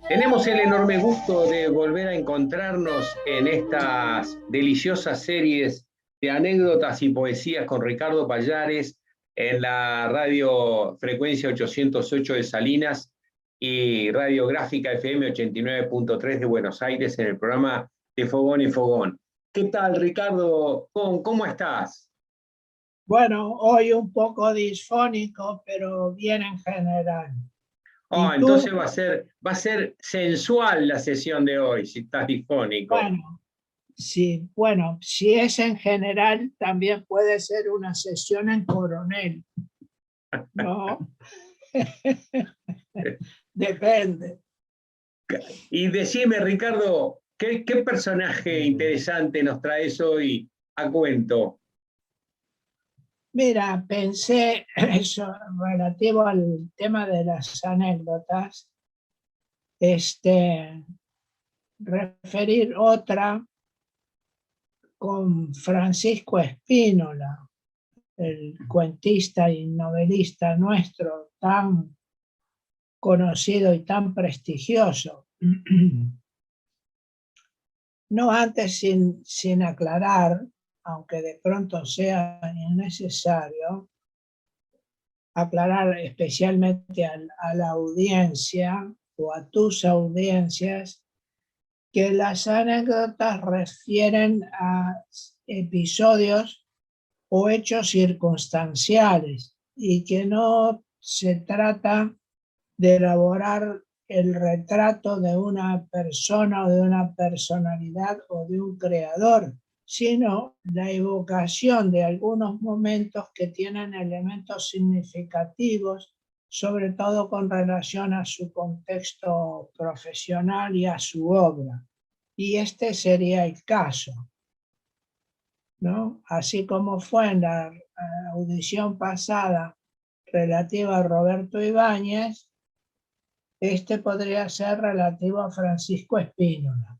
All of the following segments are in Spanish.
Tenemos el enorme gusto de volver a encontrarnos en estas deliciosas series de anécdotas y poesías con Ricardo Pallares en la radio Frecuencia 808 de Salinas y Radiográfica FM 89.3 de Buenos Aires en el programa de Fogón y Fogón. ¿Qué tal, Ricardo? ¿Cómo estás? Bueno, hoy un poco disfónico, pero bien en general. ¿Y Entonces tú? va a ser sensual la sesión de hoy, si estás difónico. Bueno, si es en general, también puede ser una sesión en coronel, ¿no? Depende. Y decime, Ricardo, ¿qué personaje interesante nos traes hoy a cuento? Mira, pensé eso relativo al tema de las anécdotas, referir otra con Francisco Spínola, el cuentista y novelista nuestro, tan conocido y tan prestigioso. No antes sin aclarar, aunque de pronto sea innecesario, aclarar especialmente a la audiencia o a tus audiencias que las anécdotas refieren a episodios o hechos circunstanciales y que no se trata de elaborar el retrato de una persona o de una personalidad o de un creador, sino la evocación de algunos momentos que tienen elementos significativos, sobre todo con relación a su contexto profesional y a su obra. Y este sería el caso, ¿no? Así como fue en la audición pasada relativa a Roberto Ibáñez, podría ser relativo a Francisco Spínola.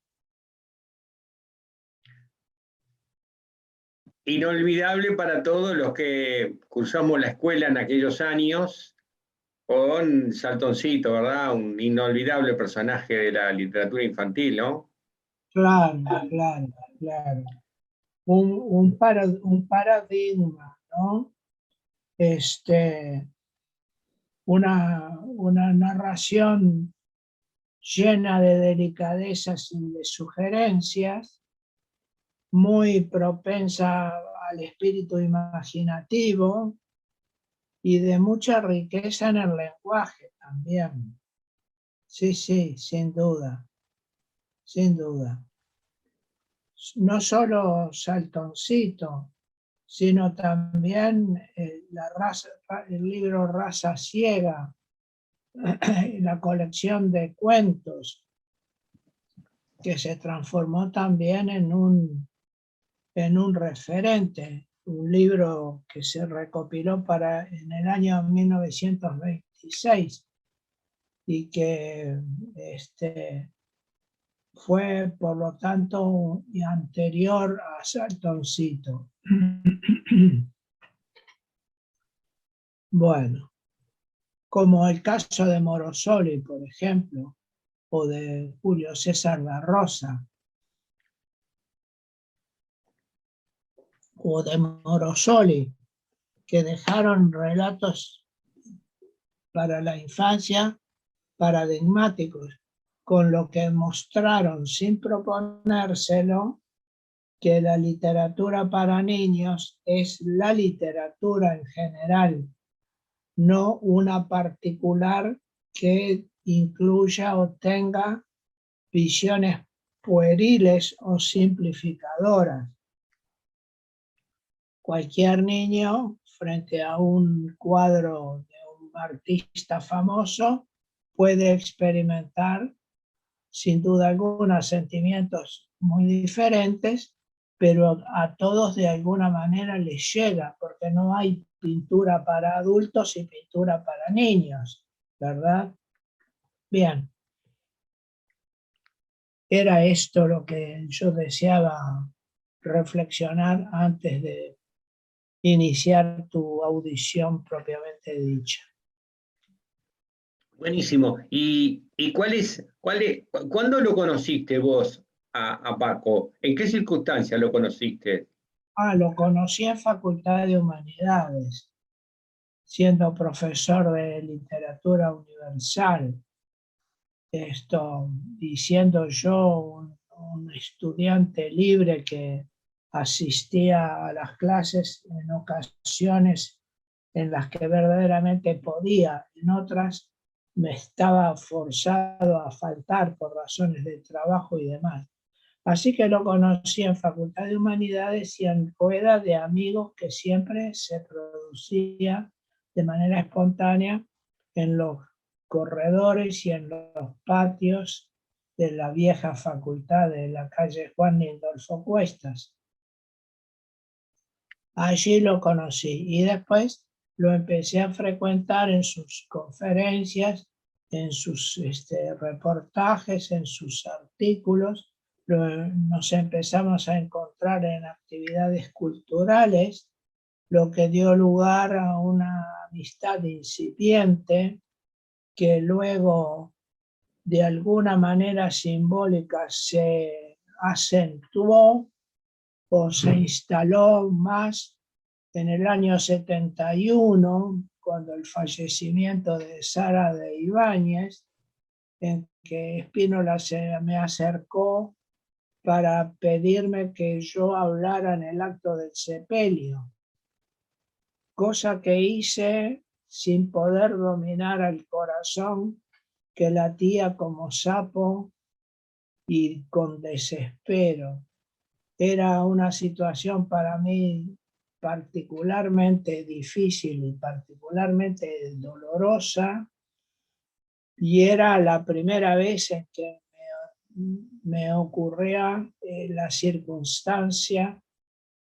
Inolvidable para todos los que cursamos la escuela en aquellos años, con Saltoncito, ¿verdad? Un inolvidable personaje de la literatura infantil, ¿no? Claro. Un paradigma, ¿no? Una narración llena de delicadezas y de sugerencias, muy propensa al espíritu imaginativo y de mucha riqueza en el lenguaje también. Sí, sin duda. No solo Saltoncito, sino también el libro Raza Ciega, la colección de cuentos, que se transformó también en un referente, un libro que se recopiló en el año 1926 y que fue, por lo tanto, anterior a Saltoncito. Bueno, como el caso de Morosoli, por ejemplo, o de Julio César da Rosa, o de Morosoli, que dejaron relatos para la infancia paradigmáticos, con lo que mostraron sin proponérselo que la literatura para niños es la literatura en general, no una particular que incluya o tenga visiones pueriles o simplificadoras. Cualquier niño, frente a un cuadro de un artista famoso, puede experimentar sin duda alguna sentimientos muy diferentes, pero a todos de alguna manera les llega, porque no hay pintura para adultos y pintura para niños, ¿verdad? Bien, era esto lo que yo deseaba reflexionar antes de iniciar tu audición propiamente dicha. Buenísimo. ¿Y cuándo lo conociste vos a Paco? ¿En qué circunstancias lo conociste? Lo conocí en Facultad de Humanidades, siendo profesor de literatura universal, y siendo yo un estudiante libre que asistía a las clases en ocasiones en las que verdaderamente podía, en otras me estaba forzado a faltar por razones de trabajo y demás. Así que lo conocí en Facultad de Humanidades y en rueda de amigos que siempre se producía de manera espontánea en los corredores y en los patios de la vieja facultad de la calle Juan Lindolfo Cuestas. Allí lo conocí y después lo empecé a frecuentar en sus conferencias, en sus reportajes, en sus artículos. Nos empezamos a encontrar en actividades culturales, lo que dio lugar a una amistad incipiente que luego de alguna manera simbólica se acentuó o se instaló más en el año 71, cuando el fallecimiento de Sara de Ibáñez, en que Spínola se me acercó para pedirme que yo hablara en el acto del sepelio, cosa que hice sin poder dominar al corazón que latía como sapo y con desespero. Era una situación para mí particularmente difícil y particularmente dolorosa, y era la primera vez en que me ocurría la circunstancia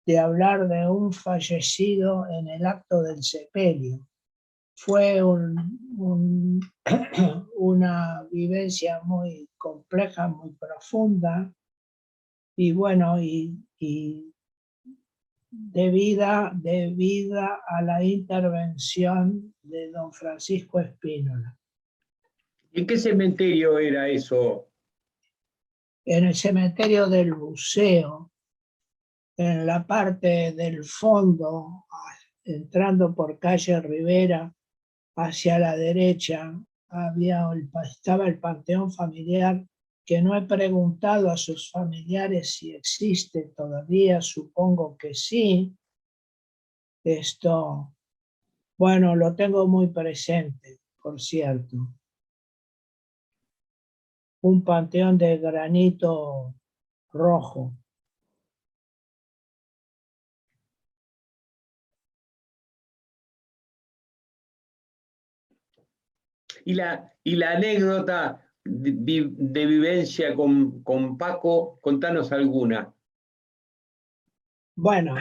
de hablar de un fallecido en el acto del sepelio. Fue una vivencia muy compleja, muy profunda, y bueno, y debida a la intervención de don Francisco Spínola. ¿En qué cementerio era eso? En el cementerio del Buceo, en la parte del fondo, entrando por calle Rivera hacia la derecha, estaba el panteón familiar, que no he preguntado a sus familiares si existe todavía, supongo que sí. Bueno, lo tengo muy presente, por cierto. Un panteón de granito rojo. Y la anécdota de vivencia con Paco, contanos alguna. Bueno,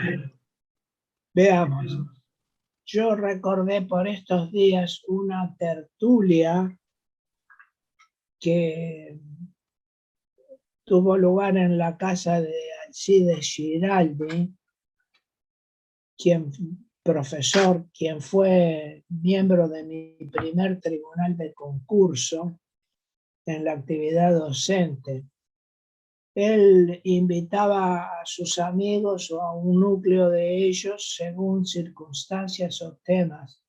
veamos. Yo recordé por estos días una tertulia que tuvo lugar en la casa de Alcides Giraldi, quien fue miembro de mi primer tribunal de concurso en la actividad docente. Él invitaba a sus amigos o a un núcleo de ellos según circunstancias o temas,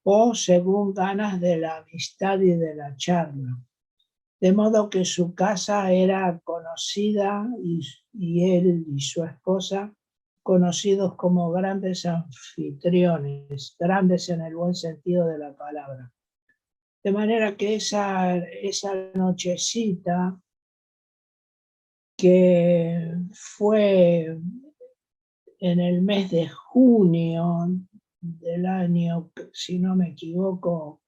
o según ganas de la amistad y de la charla. De modo que su casa era conocida y él y su esposa conocidos como grandes anfitriones, grandes en el buen sentido de la palabra. De manera que esa nochecita, que fue en el mes de junio del año, si no me equivoco,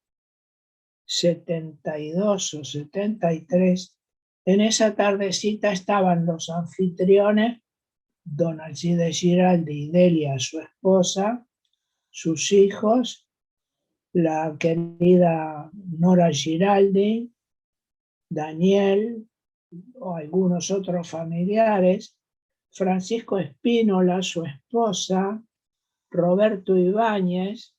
72 o 73, en esa tardecita estaban los anfitriones, don Alcides Giraldi y Delia, su esposa, sus hijos, la querida Nora Giraldi, Daniel o algunos otros familiares, Francisco Spínola, su esposa, Roberto Ibáñez,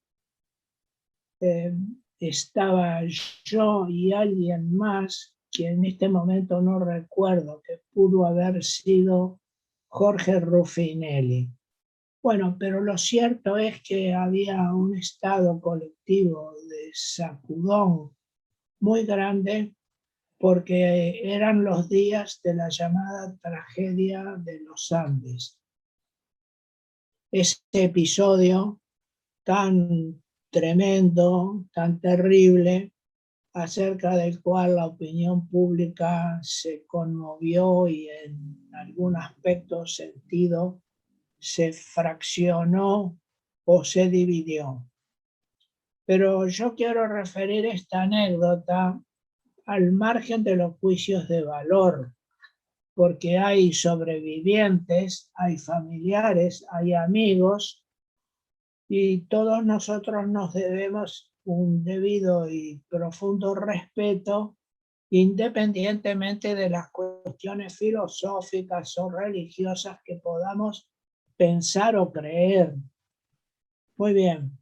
estaba yo y alguien más, que en este momento no recuerdo, que pudo haber sido Jorge Ruffinelli. Bueno, pero lo cierto es que había un estado colectivo de sacudón muy grande porque eran los días de la llamada tragedia de los Andes. Ese episodio tan tremendo, tan terrible, acerca del cual la opinión pública se conmovió y en algún aspecto sentido se fraccionó o se dividió. Pero yo quiero referir esta anécdota al margen de los juicios de valor, porque hay sobrevivientes, hay familiares, hay amigos, y todos nosotros nos debemos un debido y profundo respeto, independientemente de las cuestiones filosóficas o religiosas que podamos pensar o creer. Muy bien.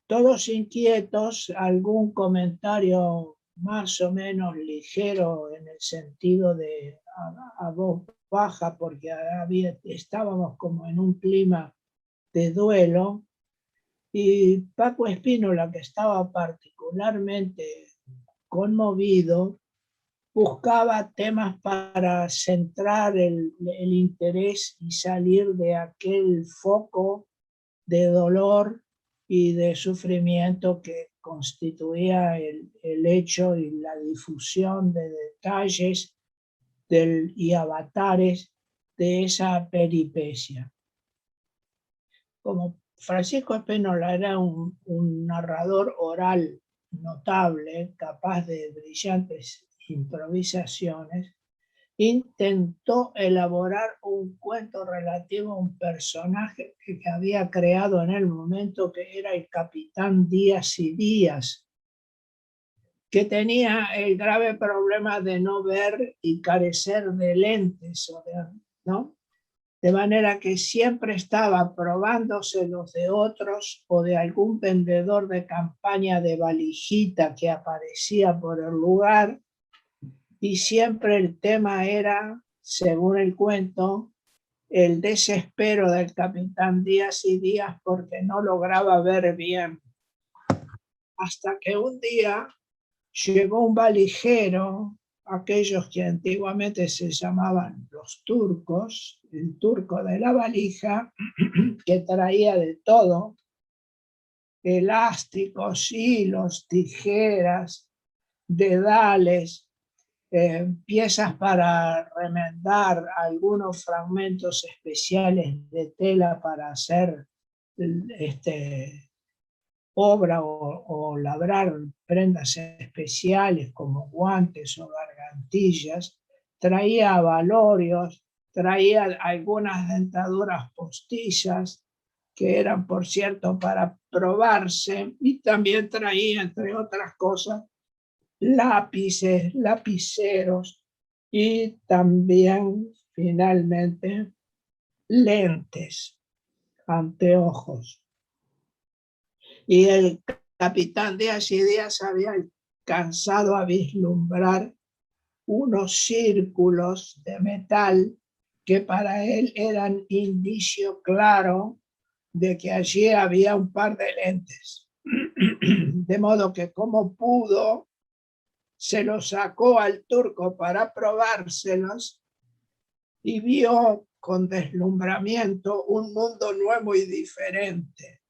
Todos inquietos, algún comentario más o menos ligero en el sentido de a voz baja, porque estábamos como en un clima de duelo, y Paco Espínola, que estaba particularmente conmovido, buscaba temas para centrar el interés y salir de aquel foco de dolor y de sufrimiento que constituía el hecho y la difusión de detalles y avatares de esa peripecia. Como Francisco Espínola era un narrador oral notable, capaz de brillantes improvisaciones, intentó elaborar un cuento relativo a un personaje que había creado en el momento, que era el capitán Díaz y Díaz, que tenía el grave problema de no ver y carecer de lentes, ¿no? De manera que siempre estaba probándose los de otros o de algún vendedor de campaña de valijita que aparecía por el lugar, y siempre el tema era, según el cuento, el desespero del capitán Díaz y Díaz porque no lograba ver bien. Hasta que un día llegó un valijero, aquellos que antiguamente se llamaban los turcos, el turco de la valija, que traía de todo: elásticos, hilos, tijeras, dedales, piezas para remendar, algunos fragmentos especiales de tela para hacer obra o labrar prendas especiales como guantes o gargantillas. Traía abalorios, traía algunas dentaduras postizas que eran, por cierto, para probarse, y también traía, entre otras cosas, lápices, lapiceros y también, finalmente, lentes, anteojos. Y el capitán Díaz y Díaz había alcanzado a vislumbrar unos círculos de metal que para él eran indicio claro de que allí había un par de lentes. De modo que, como pudo, se los sacó al turco para probárselos y vio con deslumbramiento un mundo nuevo y diferente.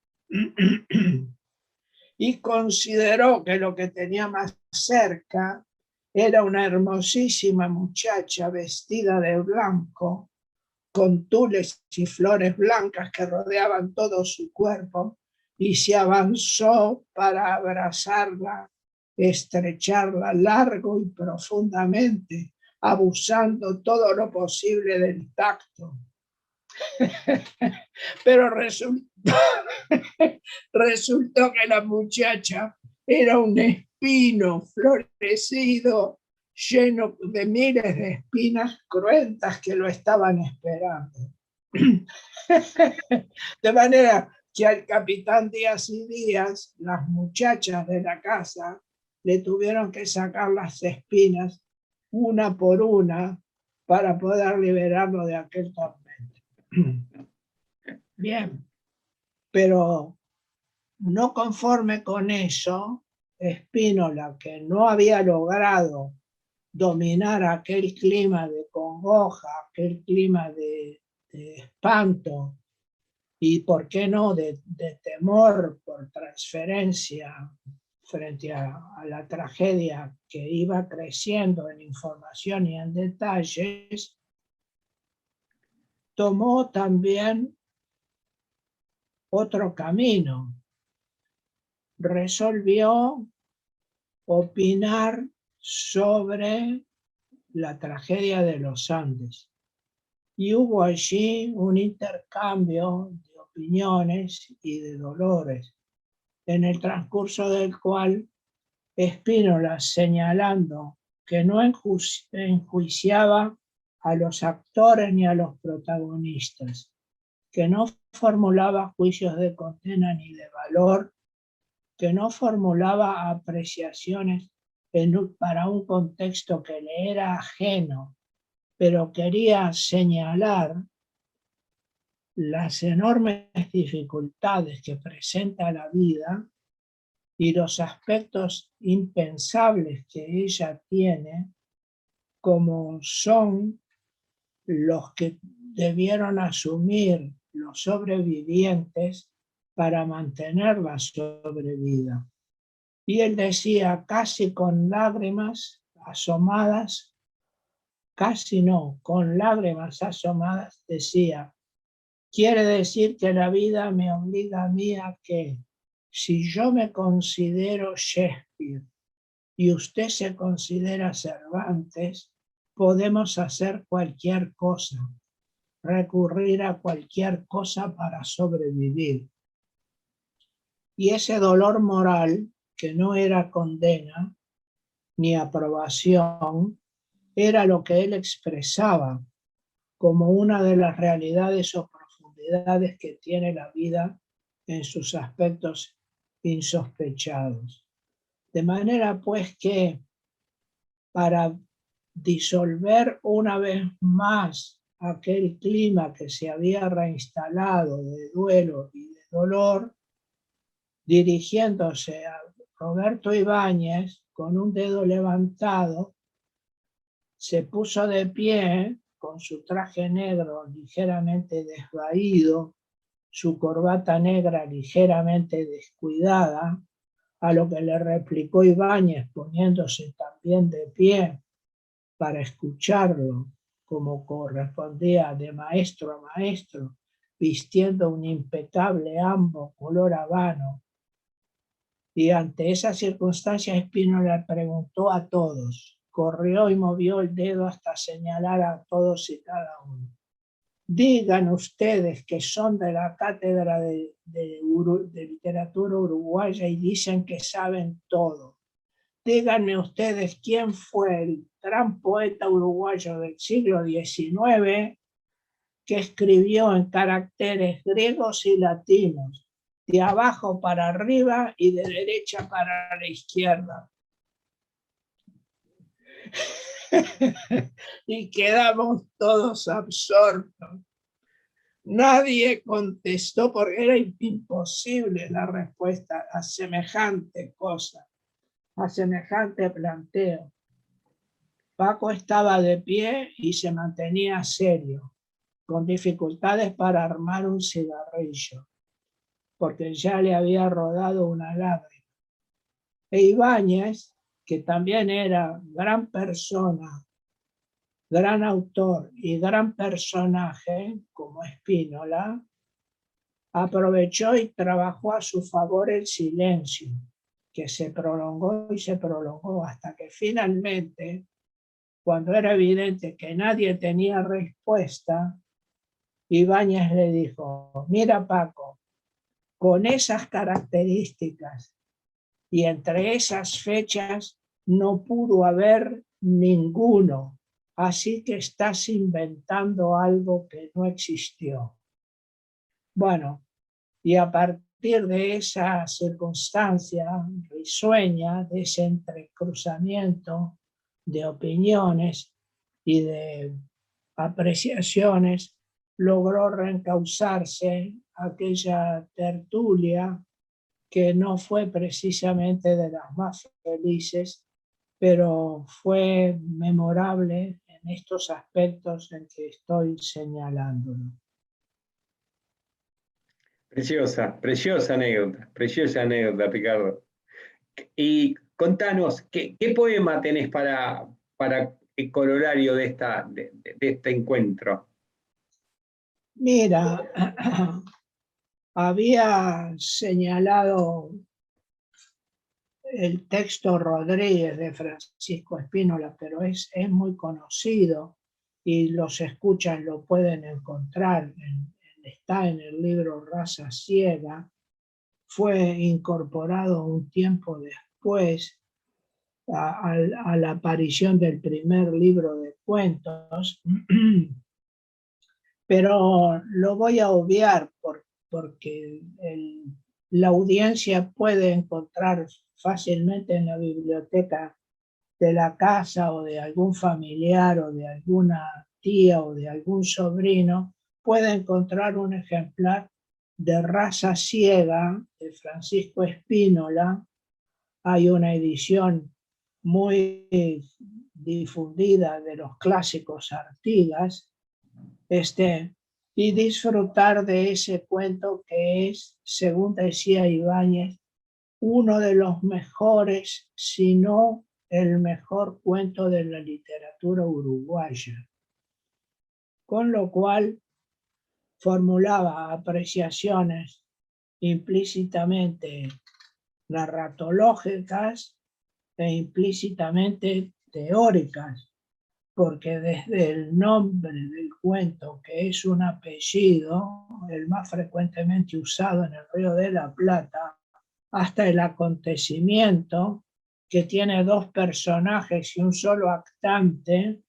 Y consideró que lo que tenía más cerca era una hermosísima muchacha vestida de blanco, con tules y flores blancas que rodeaban todo su cuerpo, y se avanzó para abrazarla, estrecharla largo y profundamente, abusando todo lo posible del tacto. Pero resultó que la muchacha era un espino florecido, lleno de miles de espinas cruentas que lo estaban esperando. De manera que al capitán Díaz y Díaz, las muchachas de la casa, le tuvieron que sacar las espinas una por una para poder liberarlo de aquel tormento. Bien, pero no conforme con eso, Spínola, que no había logrado dominar aquel clima de congoja, aquel clima de espanto y, ¿por qué no?, de temor por transferencia frente a la tragedia que iba creciendo en información y en detalles, tomó también otro camino. Resolvió opinar sobre la tragedia de los Andes. Y hubo allí un intercambio de opiniones y de dolores, en el transcurso del cual Spínola, señalando que no enjuiciaba a los actores ni a los protagonistas, que no formulaba juicios de condena ni de valor, que no formulaba apreciaciones para un contexto que le era ajeno, pero quería señalar las enormes dificultades que presenta la vida y los aspectos impensables que ella tiene, como son los que debieron asumir los sobrevivientes para mantenerla sobrevida. Y él decía, casi con lágrimas asomadas, casi no, con lágrimas asomadas, decía, quiere decir que la vida me obliga a mí a que, si yo me considero Shakespeare y usted se considera Cervantes, podemos hacer cualquier cosa, recurrir a cualquier cosa para sobrevivir. Y ese dolor moral, que no era condena ni aprobación, era lo que él expresaba como una de las realidades o profundidades que tiene la vida en sus aspectos insospechados. De manera pues que, para disolver una vez más aquel clima que se había reinstalado de duelo y de dolor, dirigiéndose a Roberto Ibáñez con un dedo levantado, se puso de pie con su traje negro ligeramente desvaído, su corbata negra ligeramente descuidada, a lo que le replicó Ibáñez poniéndose también de pie para escucharlo como correspondía de maestro a maestro, vistiendo un impecable ambo color habano. Y ante esa circunstancia Spínola preguntó a todos, corrió y movió el dedo hasta señalar a todos y cada uno. Digan ustedes que son de la cátedra de literatura uruguaya y dicen que saben todo. Díganme ustedes quién fue el gran poeta uruguayo del siglo XIX que escribió en caracteres griegos y latinos, de abajo para arriba y de derecha para la izquierda. Y quedamos todos absortos. Nadie contestó porque era imposible la respuesta a semejante cosa, a semejante planteo. Paco estaba de pie y se mantenía serio, con dificultades para armar un cigarrillo, porque ya le había rodado una lágrima. E Ibáñez, que también era gran persona, gran autor y gran personaje, como Spínola, aprovechó y trabajó a su favor el silencio, que se prolongó y se prolongó hasta que finalmente, cuando era evidente que nadie tenía respuesta, Ibáñez le dijo, mira Paco, con esas características y entre esas fechas no pudo haber ninguno, así que estás inventando algo que no existió. Bueno, Y a partir de esa circunstancia risueña, de ese entrecruzamiento de opiniones y de apreciaciones, logró reencauzarse aquella tertulia que no fue precisamente de las más felices, pero fue memorable en estos aspectos en que estoy señalándolo. Preciosa anécdota, Ricardo. Y contanos, ¿qué poema tenés para el corolario de este encuentro? Mira, había señalado el texto Rodríguez de Francisco Espínola, pero es muy conocido y los escuchas lo pueden encontrar, está en el libro Raza Ciega, fue incorporado un tiempo después a la aparición del primer libro de cuentos, pero lo voy a obviar porque la audiencia puede encontrar fácilmente en la biblioteca de la casa o de algún familiar o de alguna tía o de algún sobrino, puede encontrar un ejemplar de Raza Ciega de Francisco Espínola. Hay una edición muy difundida de los clásicos Artigas, y disfrutar de ese cuento que es, según decía Ibáñez, uno de los mejores, si no el mejor cuento de la literatura uruguaya. Con lo cual formulaba apreciaciones implícitamente narratológicas e implícitamente teóricas, porque desde el nombre del cuento, que es un apellido, el más frecuentemente usado en el Río de la Plata, hasta el acontecimiento, que tiene dos personajes y un solo actante,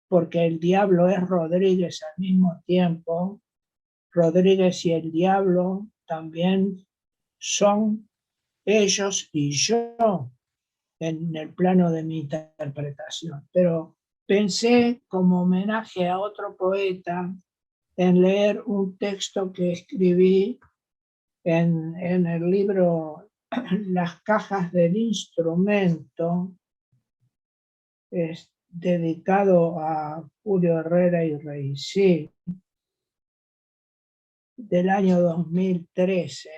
porque el diablo es Rodríguez al mismo tiempo. Rodríguez y el diablo también son ellos y yo en el plano de mi interpretación. Pero pensé, como homenaje a otro poeta, en leer un texto que escribí en el libro Las cajas del instrumento, es dedicado a Julio Herrera y Reisí, del año 2013,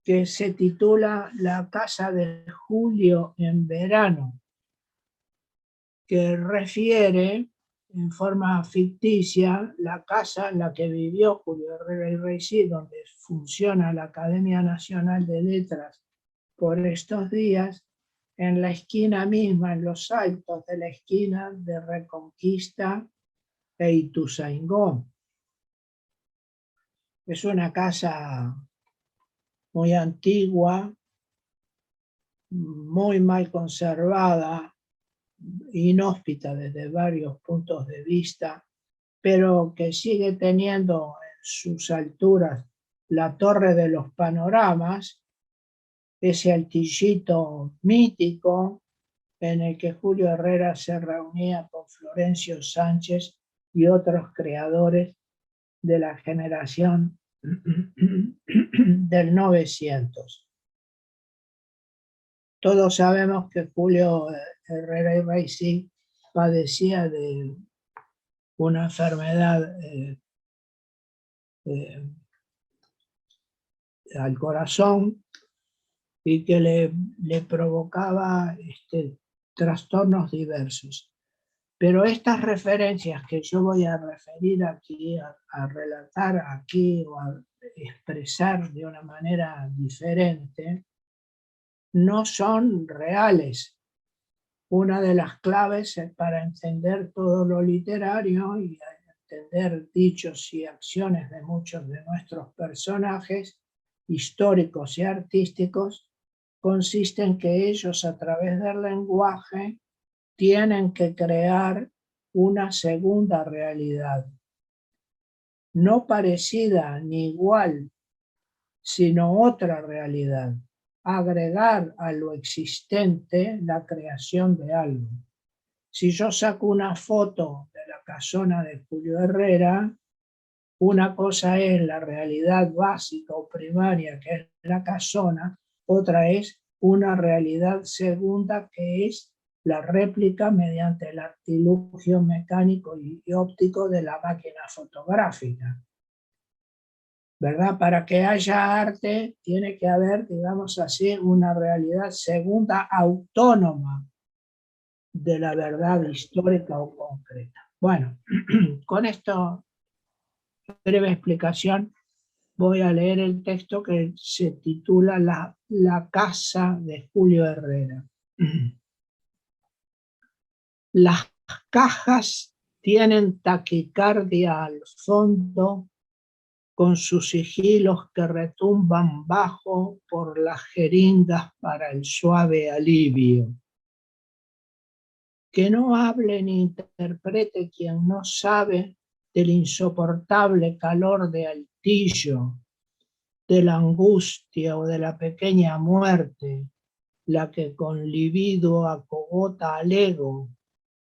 que se titula La casa de Julio en verano, que refiere en forma ficticia la casa en la que vivió Julio Herrera y Reisí, donde funciona la Academia Nacional de Letras por estos días, en la esquina misma, en los altos de la esquina de Reconquista e Ituzaingó. Es una casa muy antigua, muy mal conservada, inhóspita desde varios puntos de vista, pero que sigue teniendo en sus alturas la Torre de los Panoramas, ese altillito mítico en el que Julio Herrera se reunía con Florencio Sánchez y otros creadores de la generación del 900. Todos sabemos que Julio Herrera y Reisí padecía de una enfermedad al corazón y que le provocaba trastornos diversos. Pero estas referencias que yo voy a referir aquí, a relatar aquí o a expresar de una manera diferente, no son reales. Una de las claves para entender todo lo literario y entender dichos y acciones de muchos de nuestros personajes históricos y artísticos consiste en que ellos, a través del lenguaje, tienen que crear una segunda realidad. no parecida ni igual, sino otra realidad. Agregar a lo existente la creación de algo. Si yo saco una foto de la casona de Julio Herrera, una cosa es la realidad básica o primaria, que es la casona, otra es una realidad segunda, que es la réplica mediante el artilugio mecánico y óptico de la máquina fotográfica. ¿Verdad? Para que haya arte tiene que haber, digamos así, una realidad segunda autónoma de la verdad histórica o concreta. Bueno, con esta breve explicación voy a leer el texto que se titula La casa de Julio Herrera. Las cajas tienen taquicardia al fondo, con sus sigilos que retumban bajo por las jeringas para el suave alivio. Que no hable ni interprete quien no sabe del insoportable calor de Altillo, de la angustia o de la pequeña muerte, la que con libido acogota al ego,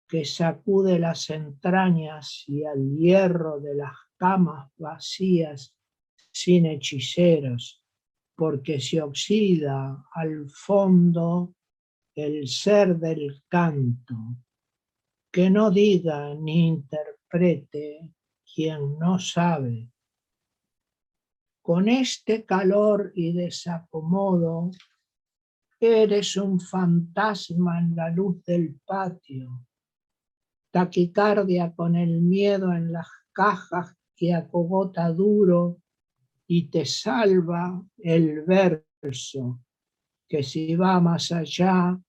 que sacude las entrañas y al hierro de las camas vacías sin hechiceros, porque se oxida al fondo el ser del canto. Que no diga ni interprete quien no sabe. Con este calor y desacomodo, eres un fantasma en la luz del patio, taquicardia con el miedo en las cajas que acogota duro y te salva el verso, que si va más allá,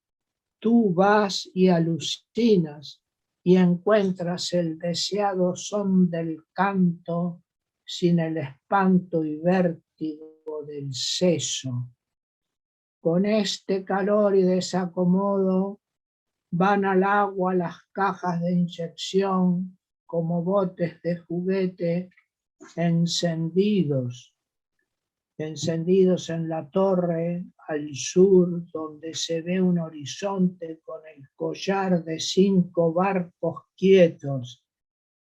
tú vas y alucinas y encuentras el deseado son del canto sin el espanto y vértigo del seso. Con este calor y desacomodo van al agua las cajas de inyección como botes de juguete encendidos en la torre al sur, donde se ve un horizonte con el collar de 5 barcos quietos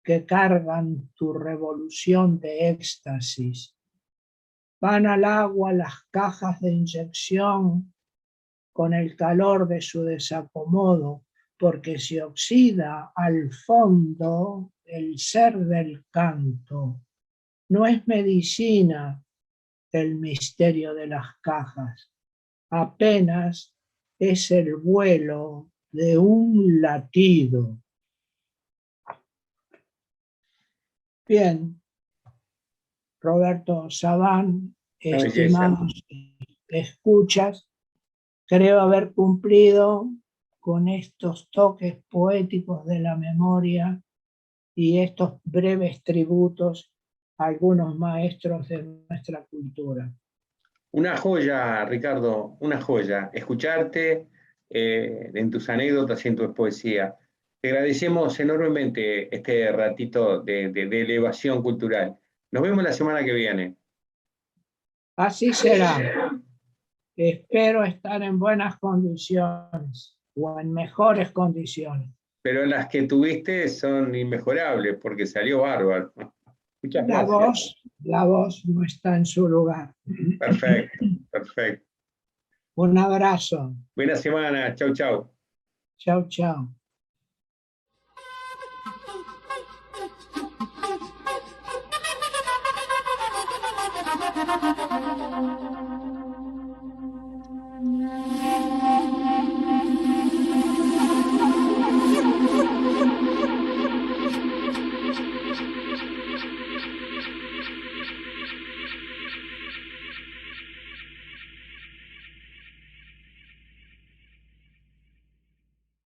que cargan tu revolución de éxtasis. Van al agua las cajas de inyección con el calor de su desacomodo, porque se oxida al fondo el ser del canto. No es medicina el misterio de las cajas, apenas es el vuelo de un latido. Bien, Roberto Sabán, estimados escuchas, creo haber cumplido con estos toques poéticos de la memoria y estos breves tributos a algunos maestros de nuestra cultura. Una joya, Ricardo, una joya. Escucharte en tus anécdotas y en tu poesía. Te agradecemos enormemente este ratito de elevación cultural. Nos vemos la semana que viene. Así será. Espero estar en buenas condiciones o en mejores condiciones. Pero las que tuviste son inmejorables porque salió bárbaro. Muchas gracias. La voz no está en su lugar. Perfecto, perfecto. Un abrazo. Buena semana. Chau, chau. Chau, chau.